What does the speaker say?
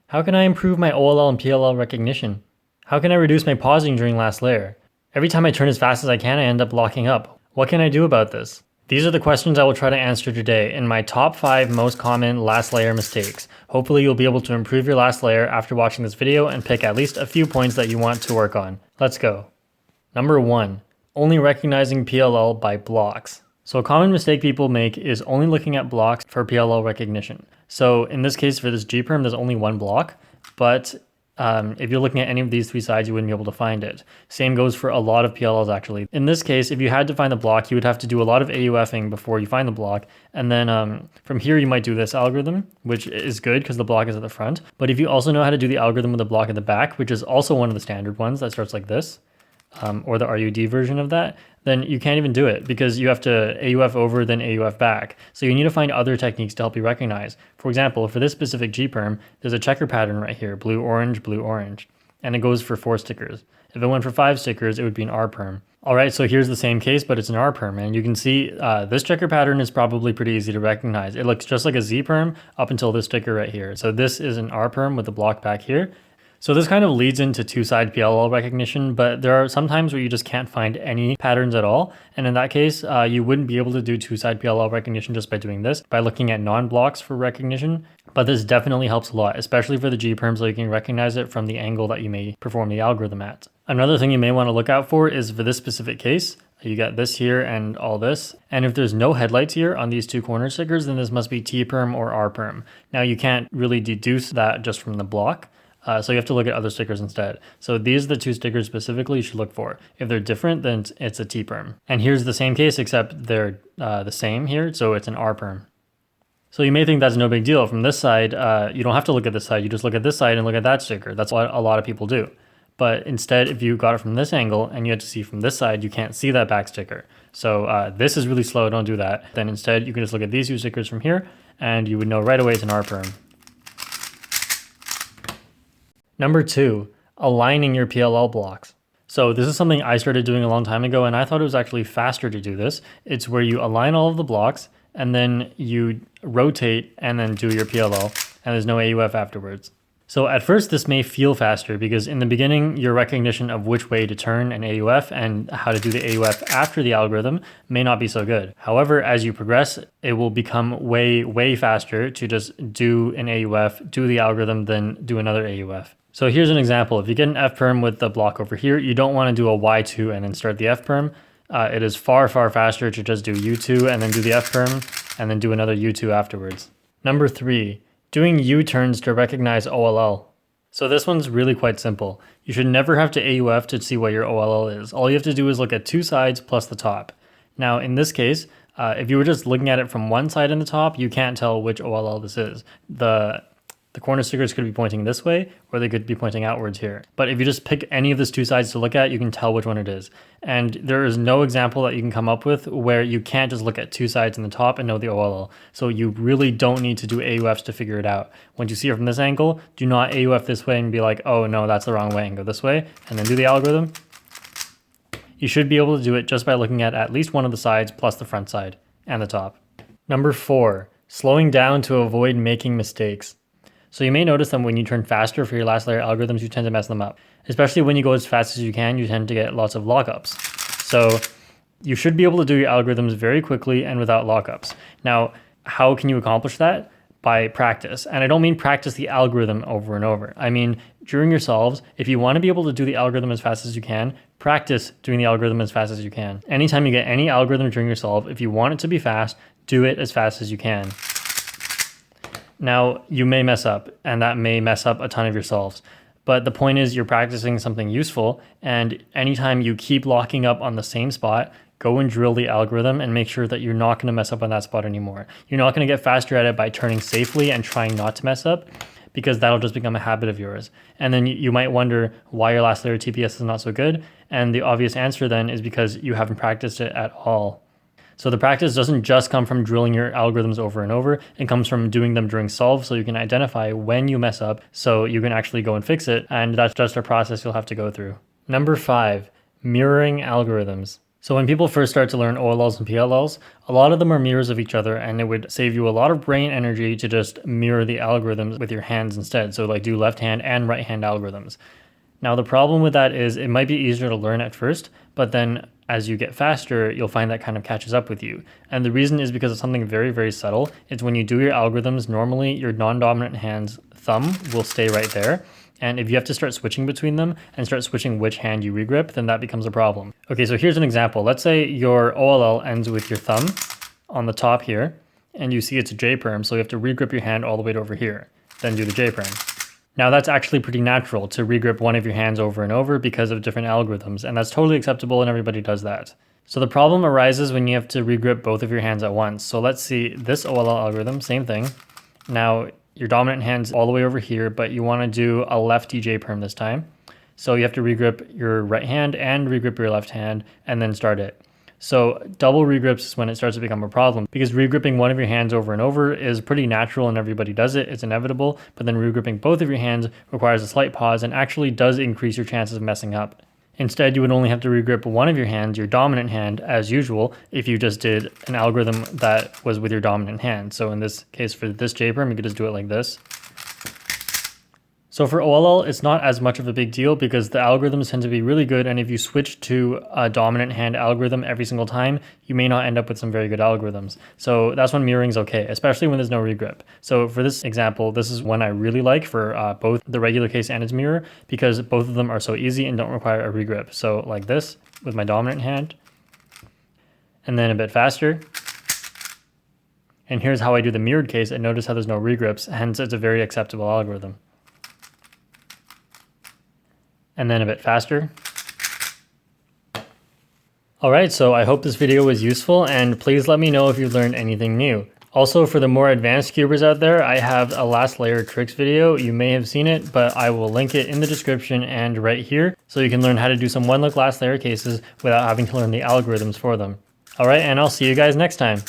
How can I improve my OLL and PLL recognition? How can I reduce my pausing during last layer? Every time I turn as fast as I can, I end up locking up. What can I do about this? These are the questions I will try to answer today in my top 5 most common last layer mistakes. Hopefully you'll be able to improve your last layer after watching this video and pick at least a few points that you want to work on. Let's go. Number 1. Only recognizing PLL by blocks. So a common mistake people make is only looking at blocks for PLL recognition. So in this case for this G-Perm, there's only one block, but if you're looking at any of these 3 sides, you wouldn't be able to find it. Same goes for a lot of PLLs actually. In this case, if you had to find the block, you would have to do a lot of AUFing before you find the block. And then from here, you might do this algorithm, which is good because the block is at the front. But if you also know how to do the algorithm with the block at the back, which is also one of the standard ones that starts like this, or the RUD version of that, then you can't even do it because you have to AUF over then AUF back. So you need to find other techniques to help you recognize. For example, for this specific G-Perm, there's a checker pattern right here, blue, orange, and it goes for 4 stickers. If it went for 5 stickers, it would be an R-Perm. All right, so here's the same case, but it's an R-Perm, and you can see this checker pattern is probably pretty easy to recognize. It looks just like a Z-Perm up until this sticker right here. So this is an R-Perm with the block back here. So this kind of leads into 2-side PLL recognition, but there are some times where you just can't find any patterns at all. And in that case, you wouldn't be able to do 2-side PLL recognition just by doing this, by looking at non-blocks for recognition. But this definitely helps a lot, especially for the G-Perm, so you can recognize it from the angle that you may perform the algorithm at. Another thing you may want to look out for is for this specific case, you got this here and all this. And if there's no headlights here on these 2 corner stickers, then this must be T-Perm or R-Perm. Now you can't really deduce that just from the block. So you have to look at other stickers instead. So these are the 2 stickers specifically you should look for. If they're different, then it's a T-Perm. And here's the same case, except they're the same here, so it's an R-Perm. So you may think that's no big deal. From this side, you don't have to look at this side. You just look at this side and look at that sticker. That's what a lot of people do. But instead, if you got it from this angle and you had to see from this side, you can't see that back sticker. So this is really slow, don't do that. Then instead, you can just look at these 2 stickers from here, and you would know right away it's an R-Perm. Number 2, aligning your PLL blocks. So this is something I started doing a long time ago, and I thought it was actually faster to do this. It's where you align all of the blocks, and then you rotate and then do your PLL, and there's no AUF afterwards. So at first this may feel faster because in the beginning, your recognition of which way to turn an AUF and how to do the AUF after the algorithm may not be so good. However, as you progress, it will become way faster to just do an AUF, do the algorithm, then do another AUF. So here's an example. If you get an F-Perm with the block over here, you don't want to do a Y2 and then start the F-Perm. It is far faster to just do U2 and then do the F-Perm and then do another U2 afterwards. Number 3, doing U-turns to recognize OLL. So this one's really quite simple. You should never have to AUF to see what your OLL is. All you have to do is look at 2 sides plus the top. Now in this case, if you were just looking at it from one side in the top, you can't tell which OLL this is. The corner stickers could be pointing this way, or they could be pointing outwards here. But if you just pick any of these 2 sides to look at, you can tell which one it is. And there is no example that you can come up with where you can't just look at 2 sides in the top and know the OLL. So you really don't need to do AUFs to figure it out. Once you see it from this angle, do not AUF this way and be like, oh no, that's the wrong way, and go this way, and then do the algorithm. You should be able to do it just by looking at least one of the sides plus the front side and the top. Number 4, slowing down to avoid making mistakes. So you may notice that when you turn faster for your last layer algorithms, you tend to mess them up. Especially when you go as fast as you can, you tend to get lots of lockups. So you should be able to do your algorithms very quickly and without lockups. Now, how can you accomplish that? By practice. And I don't mean practice the algorithm over and over. I mean, during your solves, if you want to be able to do the algorithm as fast as you can, practice doing the algorithm as fast as you can. Anytime you get any algorithm during your solve, if you want it to be fast, do it as fast as you can. Now, you may mess up, and that may mess up a ton of your solves. But the point is you're practicing something useful, and anytime you keep locking up on the same spot, go and drill the algorithm and make sure that you're not going to mess up on that spot anymore. You're not going to get faster at it by turning safely and trying not to mess up, because that'll just become a habit of yours. And then you might wonder why your last layer TPS is not so good, and the obvious answer then is because you haven't practiced it at all. So the practice doesn't just come from drilling your algorithms over and over, it comes from doing them during solve so you can identify when you mess up so you can actually go and fix it, and that's just a process you'll have to go through. Number 5, mirroring algorithms. So when people first start to learn OLLs and PLLs, a lot of them are mirrors of each other, and it would save you a lot of brain energy to just mirror the algorithms with your hands instead. So like do left hand and right hand algorithms. Now the problem with that is it might be easier to learn at first, but then as you get faster, you'll find that kind of catches up with you. And the reason is because of something very, very subtle. It's when you do your algorithms, normally your non-dominant hand's thumb will stay right there. And if you have to start switching between them and start switching which hand you regrip, then that becomes a problem. Okay, so here's an example. Let's say your OLL ends with your thumb on the top here, and you see it's a J-perm, so you have to regrip your hand all the way to over here, then do the J-perm. Now that's actually pretty natural to regrip one of your hands over and over because of different algorithms, and that's totally acceptable and everybody does that. So the problem arises when you have to regrip both of your hands at once. So let's see this OLL algorithm, same thing. Now your dominant hand's all the way over here, but you want to do a lefty J-perm this time. So you have to regrip your right hand and regrip your left hand and then start it. So double regrips is when it starts to become a problem because regripping one of your hands over and over is pretty natural and everybody does it. It's inevitable, but then regripping both of your hands requires a slight pause and actually does increase your chances of messing up. Instead, you would only have to regrip one of your hands, your dominant hand, as usual, if you just did an algorithm that was with your dominant hand. So in this case, for this J-perm, you could just do it like this. So for OLL, it's not as much of a big deal because the algorithms tend to be really good, and if you switch to a dominant hand algorithm every single time, you may not end up with some very good algorithms. So that's when mirroring is okay, especially when there's no regrip. So for this example, this is one I really like for both the regular case and its mirror because both of them are so easy and don't require a regrip. So like this with my dominant hand, and then a bit faster. And here's how I do the mirrored case, and notice how there's no regrips, hence it's a very acceptable algorithm. And then a bit faster. All right, so I hope this video was useful, and please let me know if you've learned anything new. Also, for the more advanced cubers out there, I have a last layer tricks video. You may have seen it, but I will link it in the description and right here, so you can learn how to do some one-look last layer cases without having to learn the algorithms for them. All right, and I'll see you guys next time.